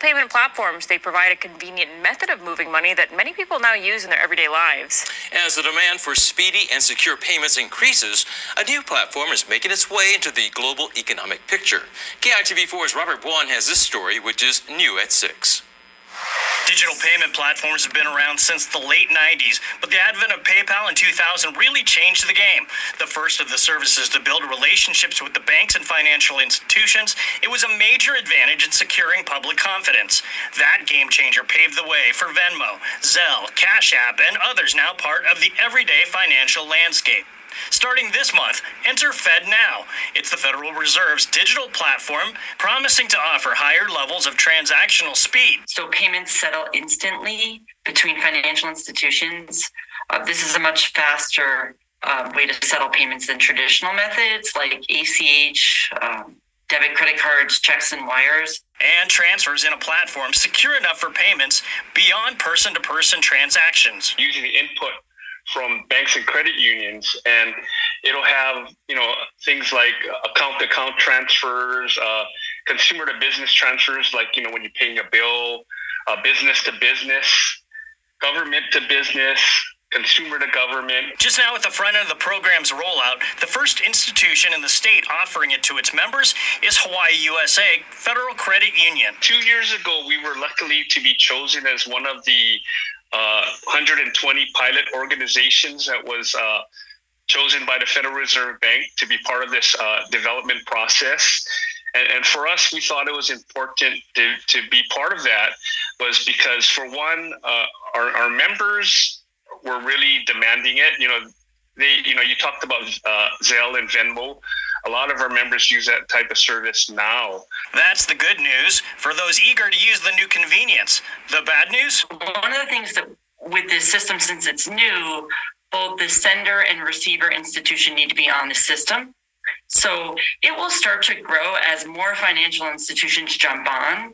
payment platforms, they provide a convenient method of moving money that many people now use in their everyday lives. As the demand for speedy and secure payments increases, a new platform is making its way into the global economic picture. KITV4's Robert Buon has this story, which is new at 6. Digital payment platforms have been around since the late 90s, but the advent of PayPal in 2000 really changed the game. The first of the services to build relationships with the banks and financial institutions, it was a major advantage in securing public confidence. That game changer paved the way for Venmo, Zelle, Cash App, and others now part of the everyday financial landscape. Starting this month, enter Fednow. It's the Federal Reserve's digital platform, promising to offer higher levels of transactional speed. So payments settle instantly between financial institutions. This is a much faster way to settle payments than traditional methods like ACH, debit, credit cards, checks, and wires. And transfers in a platform secure enough for payments beyond person-to-person transactions. Using the input from banks and credit unions, and it'll have things like account-to-account transfers, consumer-to-business transfers, like when you're paying a bill, business-to-business, government-to-business, consumer-to-government. Just now at the front end of the program's rollout, the first institution in the state offering it to its members is Hawaii USA Federal Credit Union. 2 years ago, we were lucky to be chosen as one of the 120 pilot organizations that was chosen by the Federal Reserve Bank to be part of this development process. And for us, we thought it was important to be part of that, was because, for one, our members were really demanding it. You talked about Zelle and Venmo. A lot of our members use that type of service now. That's the good news for those eager to use the new convenience. The bad news? One of the things that with this system, since it's new, both the sender and receiver institution need to be on the system. So it will start to grow as more financial institutions jump on.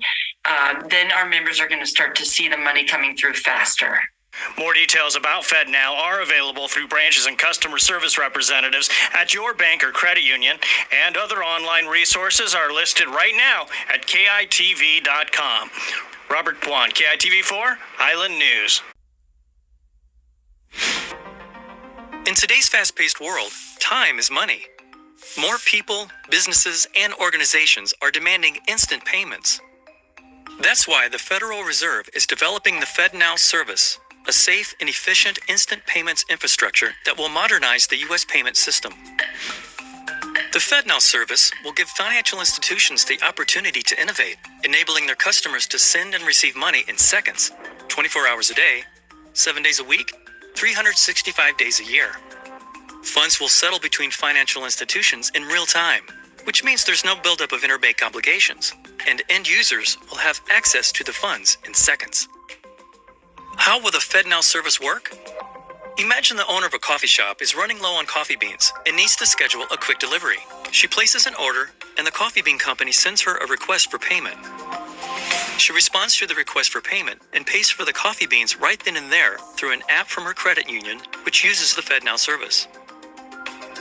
Then our members are going to start to see the money coming through faster. More details about Fednow are available through branches and customer service representatives at your bank or credit union, and other online resources are listed right now at KITV.com. Robert Buon, KITV4, Island News. In today's fast-paced world, time is money. More people, businesses, and organizations are demanding instant payments. That's why the Federal Reserve is developing the Fednow service, a safe and efficient instant payments infrastructure that will modernize the U.S. payment system. The Fednow service will give financial institutions the opportunity to innovate, enabling their customers to send and receive money in seconds, 24 hours a day, 7 days a week, 365 days a year. Funds will settle between financial institutions in real time, which means there's no buildup of interbank obligations, and end users will have access to the funds in seconds. How will the Fednow service work? Imagine the owner of a coffee shop is running low on coffee beans and needs to schedule a quick delivery. She places an order, and the coffee bean company sends her a request for payment. She responds to the request for payment and pays for the coffee beans right then and there through an app from her credit union, which uses the Fednow service.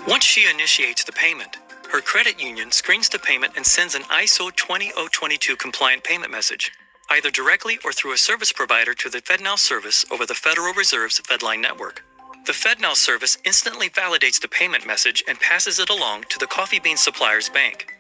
Once she initiates the payment, her credit union screens the payment and sends an ISO 20022 compliant payment message, either directly or through a service provider to the Fednow service over the Federal Reserve's FedLine network. The Fednow service instantly validates the payment message and passes it along to the coffee bean supplier's bank.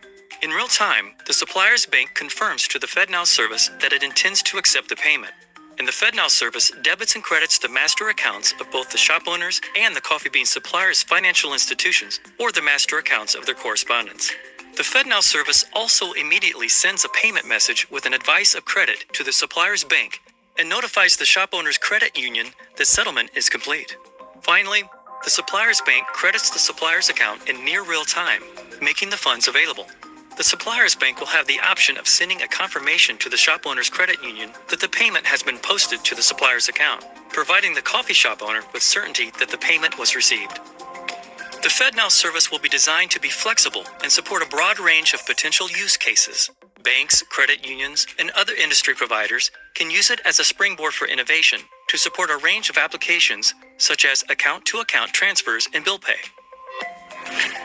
In real time, the supplier's bank confirms to the Fednow service that it intends to accept the payment, and the Fednow service debits and credits the master accounts of both the shop owners and the coffee bean supplier's financial institutions, or the master accounts of their correspondents. The Fednow service also immediately sends a payment message with an advice of credit to the supplier's bank and notifies the shop owner's credit union that settlement is complete. Finally, the supplier's bank credits the supplier's account in near real time, making the funds available. The supplier's bank will have the option of sending a confirmation to the shop owner's credit union that the payment has been posted to the supplier's account, providing the coffee shop owner with certainty that the payment was received. The Fednow service will be designed to be flexible and support a broad range of potential use cases. Banks, credit unions, and other industry providers can use it as a springboard for innovation to support a range of applications such as account-to-account transfers and bill pay.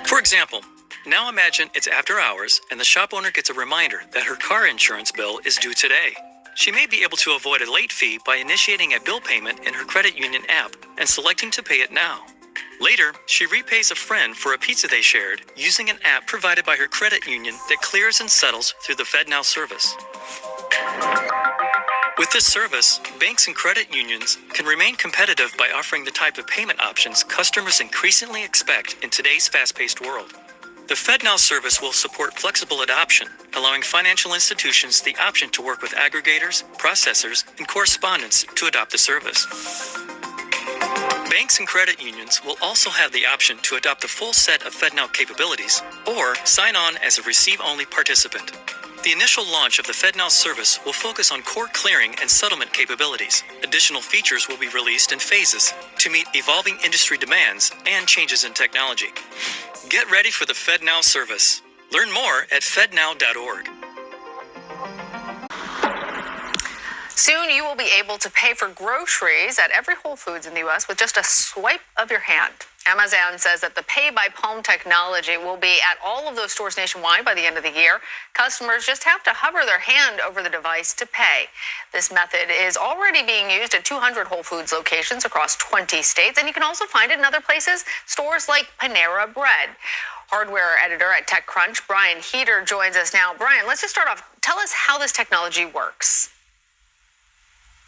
For example, now imagine it's after hours and the shop owner gets a reminder that her car insurance bill is due today. She may be able to avoid a late fee by initiating a bill payment in her credit union app and selecting to pay it now. Later, she repays a friend for a pizza they shared using an app provided by her credit union that clears and settles through the Fednow service. With this service, banks and credit unions can remain competitive by offering the type of payment options customers increasingly expect in today's fast-paced world. The Fednow service will support flexible adoption, allowing financial institutions the option to work with aggregators, processors, and correspondents to adopt the service. Banks and credit unions will also have the option to adopt a full set of Fednow capabilities or sign on as a receive-only participant. The initial launch of the Fednow service will focus on core clearing and settlement capabilities. Additional features will be released in phases to meet evolving industry demands and changes in technology. Get ready for the Fednow service. Learn more at fednow.org. Soon you will be able to pay for groceries at every Whole Foods in the U.S. with just a swipe of your hand. Amazon says that the Pay by Palm technology will be at all of those stores nationwide by the end of the year. Customers just have to hover their hand over the device to pay. This method is already being used at 200 Whole Foods locations across 20 states, and you can also find it in other places, stores like Panera Bread. Hardware editor at TechCrunch, Brian Heater, joins us now. Brian, let's just start off. Tell us how this technology works.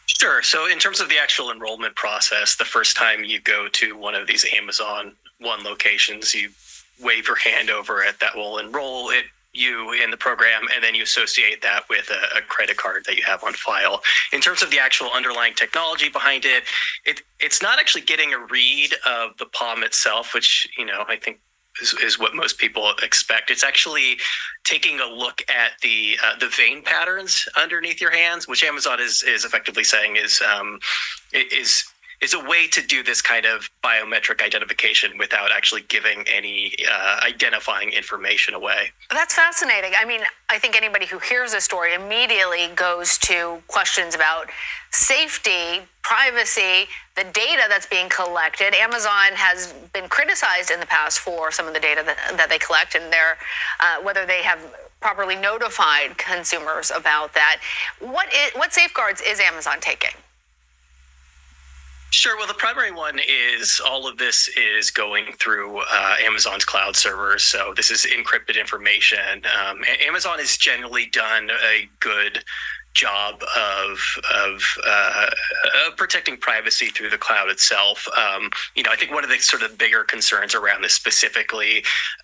Sure. So in terms of the actual enrollment process, the first time you go to one of these Amazon One locations, you wave your hand over it. That will enroll you in the program, and then you associate that with a credit card that you have on file. In terms of the actual underlying technology behind it, it's not actually getting a read of the palm itself, which, I think is what most people expect. It's actually taking a look at the vein patterns underneath your hands, which Amazon is effectively saying is a way to do this kind of biometric identification without actually giving any identifying information away. That's fascinating. I mean, I think anybody who hears this story immediately goes to questions about safety, privacy, the data that's being collected. Amazon has been criticized in the past for some of the data that they collect, and whether they have properly notified consumers about that. What safeguards is Amazon taking? Sure. Well, the primary one is all of this is going through Amazon's cloud servers. So this is encrypted information. Amazon has generally done a good job of protecting privacy through the cloud itself. I think one of the sort of bigger concerns around this specifically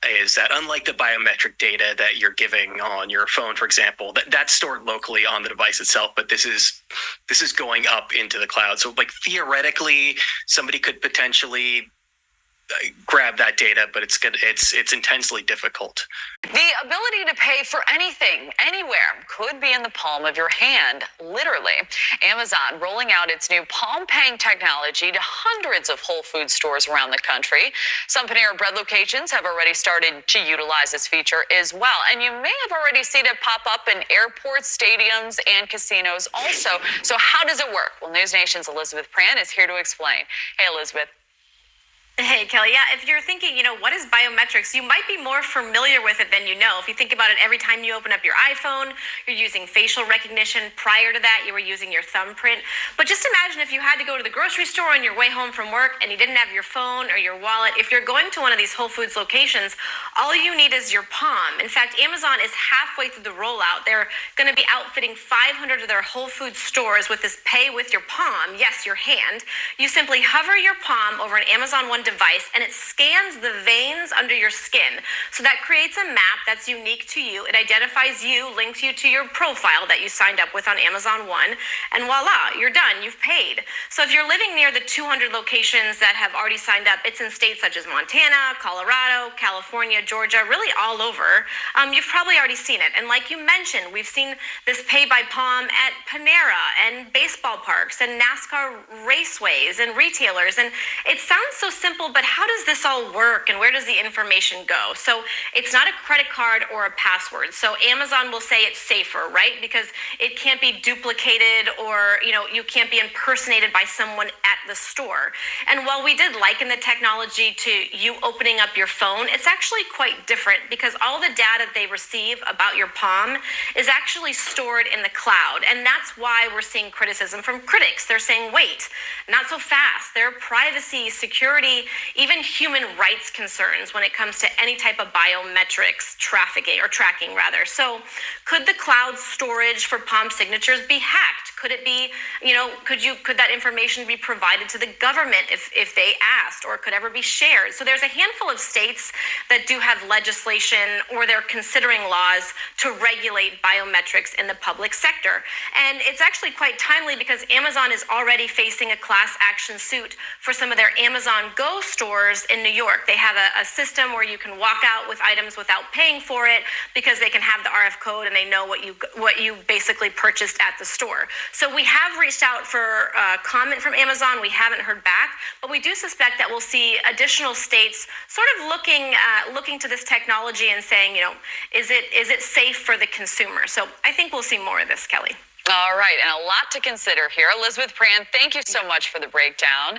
is that unlike the biometric data that you're giving on your phone, for example, that's stored locally on the device itself, but this is going up into the cloud. So like theoretically, somebody could potentially grab that data, but it's intensely difficult. The ability to pay for anything, anywhere, could be in the palm of your hand, literally. Amazon rolling out its new palm paying technology to hundreds of Whole Foods stores around the country. Some Panera Bread locations have already started to utilize this feature as well. And you may have already seen it pop up in airports, stadiums, and casinos also. So how does it work? Well, News Nation's Elizabeth Pran is here to explain. Hey, Elizabeth. Hey, Kelly. Yeah, if you're thinking, what is biometrics, you might be more familiar with it than you know. If you think about it, every time you open up your iPhone, you're using facial recognition. Prior to that, you were using your thumbprint. But just imagine if you had to go to the grocery store on your way home from work and you didn't have your phone or your wallet. If you're going to one of these Whole Foods locations, all you need is your palm. In fact, Amazon is halfway through the rollout. They're going to be outfitting 500 of their Whole Foods stores with this pay with your palm. Yes, your hand. You simply hover your palm over an Amazon One device, and it scans the veins under your skin. So that creates a map that's unique to you. It identifies you, links you to your profile that you signed up with on Amazon One, and voila, you're done. You've paid. So if you're living near the 200 locations that have already signed up, it's in states such as Montana, Colorado, California, Georgia, really all over. You've probably already seen it. And like you mentioned, we've seen this pay by palm at Panera and baseball parks and NASCAR raceways and retailers. And it sounds so simple, but how does this all work and where does the information go? So it's not a credit card or a password. So Amazon will say it's safer, right? Because it can't be duplicated or, you can't be impersonated by someone at the store. And while we did liken the technology to you opening up your phone, it's actually quite different because all the data they receive about your palm is actually stored in the cloud. And that's why we're seeing criticism from critics. They're saying, wait, not so fast. There are privacy, security, even human rights concerns when it comes to any type of biometrics tracking rather. So could the cloud storage for palm signatures be hacked? Could it be, could that information be provided to the government if they asked, or could ever be shared? So there's a handful of states that do have legislation or they're considering laws to regulate biometrics in the public sector. And it's actually quite timely because Amazon is already facing a class action suit for some of their Amazon Go stores in New York. They have a system where you can walk out with items without paying for it because they can have the RF code and they know what you basically purchased at the store. So we have reached out for comment from Amazon. We haven't heard back, but we do suspect that we'll see additional states sort of looking to this technology and saying, is it safe for the consumer? So I think we'll see more of this, Kelly. All right, and a lot to consider here. Elizabeth Brand, thank you so much for the breakdown.